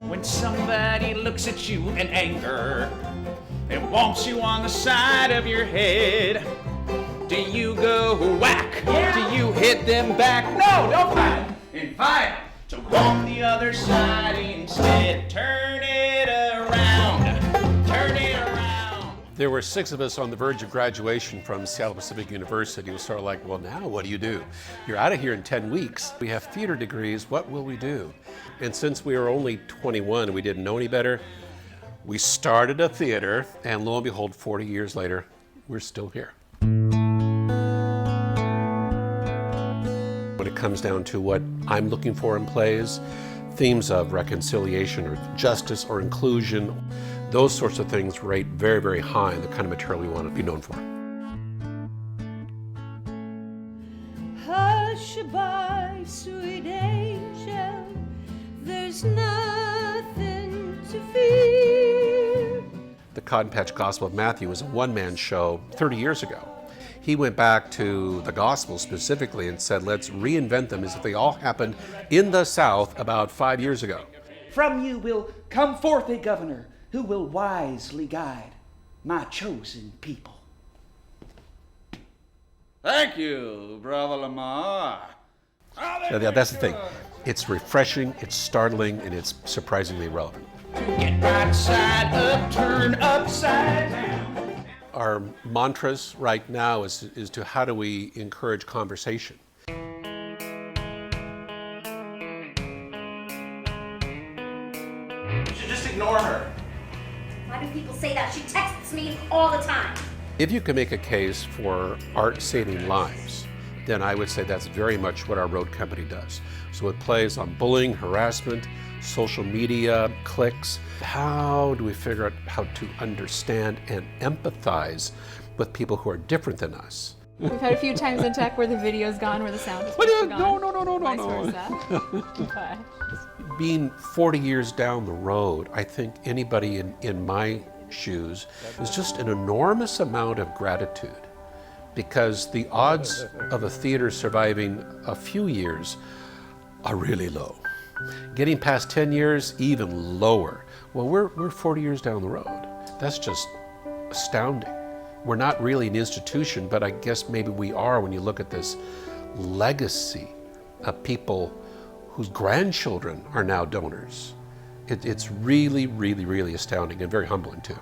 When somebody looks at you in anger and wants you on the side of your head, do you go whack? Yeah. Do you hit them back? No, don't fight. And fight to walk the other side instead. Turn it around. Turn it around. There were 6 of us on the verge of graduation from Seattle Pacific University. It was sort of like, well, now what do you do? You're out of here in 10 weeks. We have theater degrees. What will we do? And since we were only 21 and we didn't know any better, we started a theater, and lo and behold, 40 years later, we're still here. When it comes down to what I'm looking for in plays, themes of reconciliation or justice or inclusion, those sorts of things rate very, very high in the kind of material we want to be known for. Hush-a-bye, sweet angel, there's nothing to fear. The Cotton Patch Gospel of Matthew was a one-man show 30 years ago. He went back to the Gospel specifically and said, let's reinvent them as if they all happened in the South about 5 years ago. From you will come forth a governor who will wisely guide my chosen people. Thank you, Brother Lamar. So that's the thing. It's refreshing, it's startling, and it's surprisingly relevant. Get right side up, turn upside down. Our mantras right now is to how do we encourage conversation. You should just ignore her. Why do people say that? She texts me all the time. If you can make a case for art saving lives, then I would say that's very much what our road company does. So it plays on bullying, harassment, social media, cliques. How do we figure out how to understand and empathize with people who are different than us? We've had a few times in tech where the video's gone, where the sound is gone. No. Okay. Being 40 years down the road, I think anybody in my shoes is just an enormous amount of gratitude, because the odds of a theater surviving a few years are really low. Getting past 10 years, even lower. Well, we're 40 years down the road. That's just astounding. We're not really an institution, but I guess maybe we are when you look at this legacy of people whose grandchildren are now donors. It's really, really, really astounding and very humbling too.